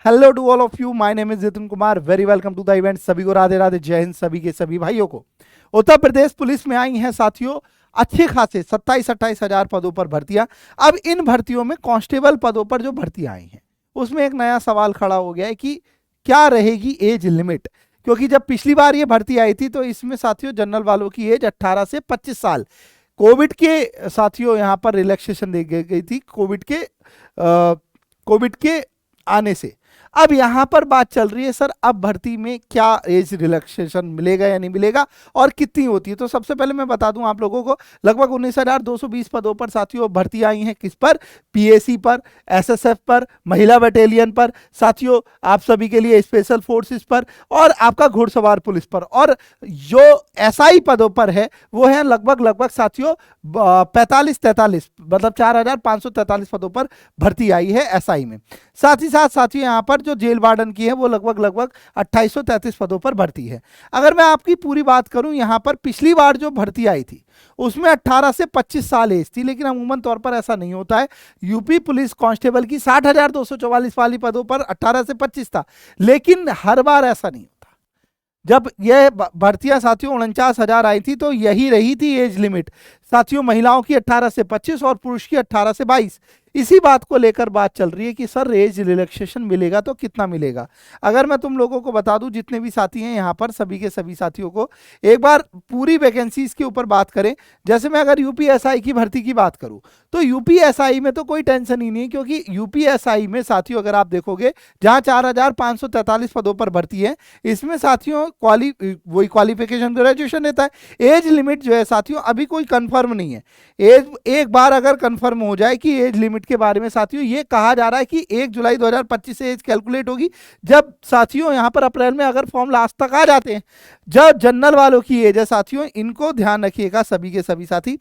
Hello to all of you, my name is Jitin Kumar, very welcome to the event. सभी को राधे राधे, जय हिंद सभी के सभी भाइयों को। उत्तर प्रदेश पुलिस में आई हैं साथियों अच्छे खासे 27-28 हजार पदों पर भर्तियां। अब इन भर्तियों में कांस्टेबल पदों पर जो भर्तियां आई हैं उसमें एक नया सवाल खड़ा हो गया है कि क्या रहेगी एज लिमिट। क्योंकि जब पिछली बार ये भर्ती आई थी तो इसमें साथियों जनरल वालों की एज 18 से 25 साल, कोविड के साथियों यहाँ पर रिलैक्सेशन दे गई थी कोविड के आने से। अब यहां पर बात चल रही है सर अब भर्ती में क्या एज रिलैक्सेशन मिलेगा या नहीं मिलेगा और कितनी होती है। तो सबसे पहले मैं बता दूं आप लोगों को, लगभग 19,220 पदों पर साथियों भर्ती आई हैं। किस पर? पीएसी पर, एसएसएफ पर, महिला बटालियन पर, साथियों आप सभी के लिए स्पेशल फोर्सेस पर और आपका घुड़सवार पुलिस पर। और जो एसआई पदों पर है वो है लगभग साथियों 45-43 मतलब 4,543 पदों पर भर्ती आई है एसआई में। साथ ही साथ साथियों यहाँ पर जो जेल वार्डन की है वो लगभग 2833 पदों पर भर्ती है। अगर मैं आपकी पूरी बात करूं, यहाँ पर पिछली बार जो भर्ती आई थी उसमें 18 से 25 साल एज थी, लेकिन अमूमन तौर पर ऐसा नहीं होता है। यूपी पुलिस कांस्टेबल की 60,244 वाली पदों पर 18 से 25 था, लेकिन हर बार ऐसा नहीं होता। जब यह भर्तियां साथियों 49,000 आई थी तो यही रही थी एज लिमिट साथियों, महिलाओं की 18 से 25 और पुरुष की 18 से 22। इसी बात को लेकर बात चल रही है कि सर एज रिलैक्सेशन मिलेगा तो कितना मिलेगा। अगर मैं तुम लोगों को बता दूं, जितने भी साथी हैं यहाँ पर सभी के सभी साथियों को एक बार पूरी वैकेंसीज के ऊपर बात करें। जैसे मैं अगर यूपीएसआई की भर्ती की बात करूं तो यूपीएसआई में तो कोई टेंशन ही नहीं, क्योंकि यूपीएसआई में साथियों अगर आप देखोगे जहां 4,543 पदों पर भर्ती है, इसमें साथियों वही क्वालिफिकेशन ग्रेजुएशन रहता है। एज लिमिट जो है साथियों अभी कोई कंफर्म नहीं है। एज एक बार अगर कंफर्म हो जाए कि एज लिमिट के बारे में साथियों ये कहा जा रहा है कि 1 जुलाई 2025 से एज कैलकुलेट होगी। जब साथियों यहां पर अप्रैल में अगर फॉर्म लास्ट तक आ जाते हैं, जब जनरल वालों की एज है साथियों, इनको ध्यान रखिएगा सभी के सभी साथी,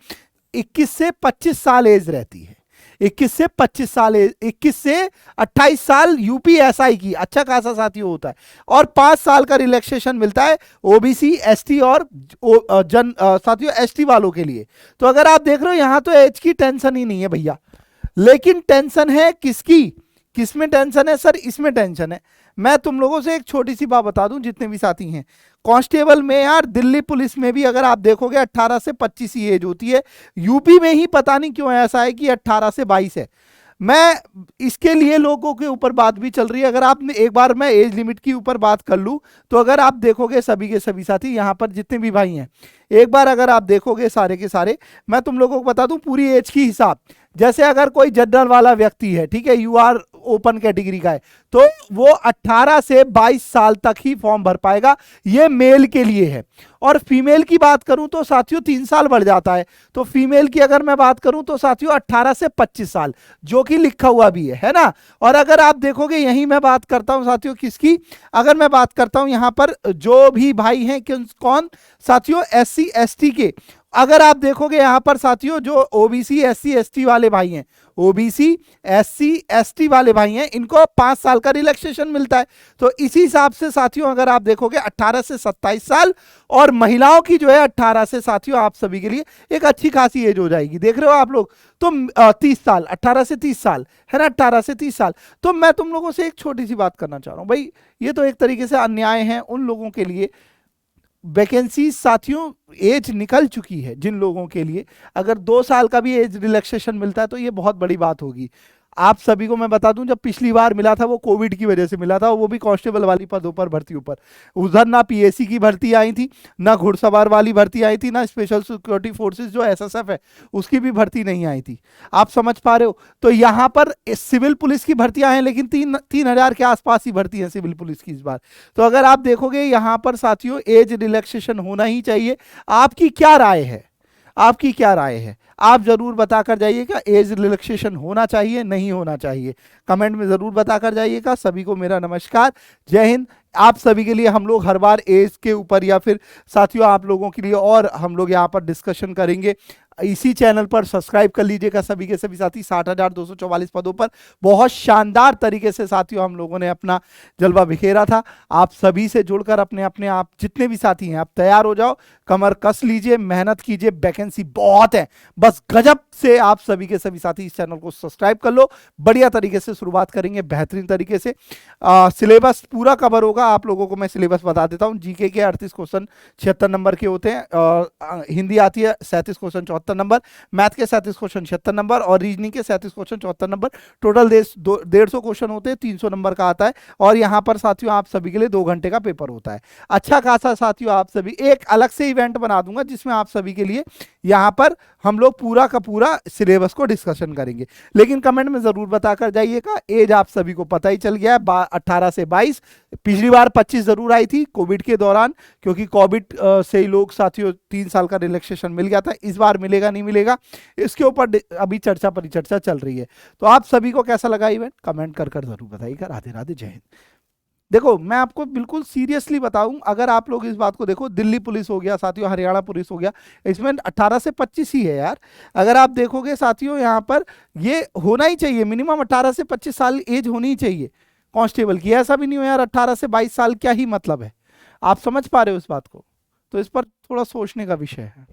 21 से 25 साल एज रहती है। 21 से 25 साल, 21 से 28 साल यूपीएसआई की अच्छा खासा साथियों होता है और 5 साल का रिलैक्सेशन मिलता है ओबीसी, एसटी और साथियों एसटी वालों के लिए। तो अगर आप देख रहे हो यहां तो एज की टेंशन ही नहीं है भैया, लेकिन टेंशन है किसकी? किसमें टेंशन है सर? इसमें टेंशन है। मैं तुम लोगों से एक छोटी सी बात बता दूं, जितने भी साथी हैं कांस्टेबल में यार, दिल्ली पुलिस में भी अगर आप देखोगे 18 से 25 ही एज होती है। यूपी में ही पता नहीं क्यों ऐसा है कि 18 से 22 है। मैं इसके लिए लोगों के ऊपर बात भी चल रही है। अगर आपने एक बार मैं एज लिमिट की ऊपर बात कर लूं तो अगर आप देखोगे सभी के सभी साथी यहाँ पर जितने भी भाई हैं, एक बार अगर आप देखोगे सारे के सारे, मैं तुम लोगों को बता दूं पूरी एज की हिसाब। जैसे अगर कोई जनरल वाला व्यक्ति है, ठीक है, यूआर ओपन कैटेगरी का है, तो वो 18 से 22 साल तक ही फॉर्म भर पाएगा। ये मेल के लिए है। और फीमेल की बात करूं तो साथियों 3 साल बढ़ जाता है। तो फीमेल की अगर मैं बात करूं तो साथियों 18 से 25 साल, जो कि लिखा हुआ भी है ना। और अगर आप देखोगे यहीं मैं बात करता हूं साथियों किसकी, अगर मैं बात करता हूं यहां पर जो भी भाई हैं कौन साथियों, एससी एसटी के। अगर आप देखोगे यहां पर साथियों जो ओबीसी एससी एसटी वाले भाई हैं, ओबीसी एससी एसटी वाले भाई हैं, इनको 5 साल का रिलैक्सेशन मिलता है। तो इसी हिसाब से साथियों अगर आप देखोगे 18 से 27 साल और महिलाओं की जो है 18 से साथियों आप सभी के लिए एक अच्छी खासी एज हो जाएगी। देख रहे हो आप लोग तो 30 साल, 18 से 30 साल है ना, 18 से 30 साल। तो मैं तुम लोगों से एक छोटी सी बात करना चाह रहा हूं भाई, ये तो एक तरीके से अन्याय है उन लोगों के लिए। वैकेंसी साथियों एज निकल चुकी है जिन लोगों के लिए, अगर 2 साल का भी एज रिलैक्सेशन मिलता है तो ये बहुत बड़ी बात होगी। आप सभी को मैं बता दूं, जब पिछली बार मिला था वो कोविड की वजह से मिला था, वो भी कांस्टेबल वाली पदों पर भर्ती ऊपर। उधर ना पीएसी की भर्ती आई थी, ना घुड़सवार वाली भर्ती आई थी, ना स्पेशल सिक्योरिटी फोर्सेस जो एसएसएफ है उसकी भी भर्ती नहीं आई थी। आप समझ पा रहे हो? तो यहाँ पर सिविल पुलिस की भर्तियां हैं, लेकिन 3,000 के आसपास ही भर्ती है सिविल पुलिस की इस बार। तो अगर आप देखोगे यहाँ पर साथियों एज रिलैक्सेशन होना ही चाहिए। आपकी क्या राय है? आपकी क्या राय है? आप जरूर बताकर जाइएगा, एज रिलैक्सेशन होना चाहिए नहीं होना चाहिए, कमेंट में जरूर बताकर जाइएगा। सभी को मेरा नमस्कार, जय हिंद। आप सभी के लिए हम लोग हर बार एज के ऊपर या फिर साथियों आप लोगों के लिए और हम लोग यहाँ पर डिस्कशन करेंगे। इसी चैनल पर सब्सक्राइब कर लीजिएगा सभी के सभी साथी। 60,244 पदों पर बहुत शानदार तरीके से साथियों हम लोगों ने अपना जलवा बिखेरा था। आप सभी से जुड़कर अपने अपने आप जितने भी साथी हैं आप तैयार हो जाओ, कमर कस लीजिए, मेहनत कीजिए, वैकेंसी बहुत है, बस गजब से आप सभी के सभी साथी इस चैनल को सब्सक्राइब कर लो। बढ़िया तरीके से शुरुआत करेंगे, बेहतरीन तरीके से सिलेबस पूरा कवर होगा। आप लोगों को मैं सिलेबस बता देता हूँ। जीके के 38 क्वेश्चन 76 नंबर के होते हैं, हिंदी आती है 37 क्वेश्चन 74 नंबर, मैथ के 37 क्वेश्चन 76 नंबर और रीजनिंग के 37 क्वेश्चन 74 नंबर। टोटल 150 क्वेश्चन होते हैं, 300 नंबर का आता है। और यहाँ पर साथियों आप सभी के लिए 2 घंटे का पेपर होता है। अच्छा खासा साथियों आप सभी, एक अलग से इवेंट बना दूंगा जिसमें आप सभी के लिए यहाँ पर हम लोग पूरा का पूरा सिलेबस को डिस्कशन करेंगे। लेकिन कमेंट में जरूर बताकर जाइएगा। एज आप सभी को पता ही चल गया है, 18 से 22। पिछली बार 25 जरूर आई थी कोविड के दौरान, क्योंकि कोविड से ही लोग साथियों 3 साल का रिलैक्सेशन मिल गया था। इस बार मिलेगा नहीं मिलेगा इसके ऊपर अभी चर्चा परिचर्चा चल रही है। तो आप सभी को कैसा लगा इवेंट कमेंट कर जरूर बताइएगा। राधे राधे, जय हिंद। देखो मैं आपको बिल्कुल सीरियसली बताऊं, अगर आप लोग इस बात को देखो, दिल्ली पुलिस हो गया साथियों, हरियाणा पुलिस हो गया, इसमें 18 से 25 ही है यार। अगर आप देखोगे साथियों यहाँ पर ये होना ही चाहिए, मिनिमम 18 से 25 साल एज होनी ही चाहिए कांस्टेबल की। ऐसा भी नहीं हो यार 18 से 22 साल क्या ही मतलब है। आप समझ पा रहे हो इस बात को? तो इस पर थोड़ा सोचने का विषय है।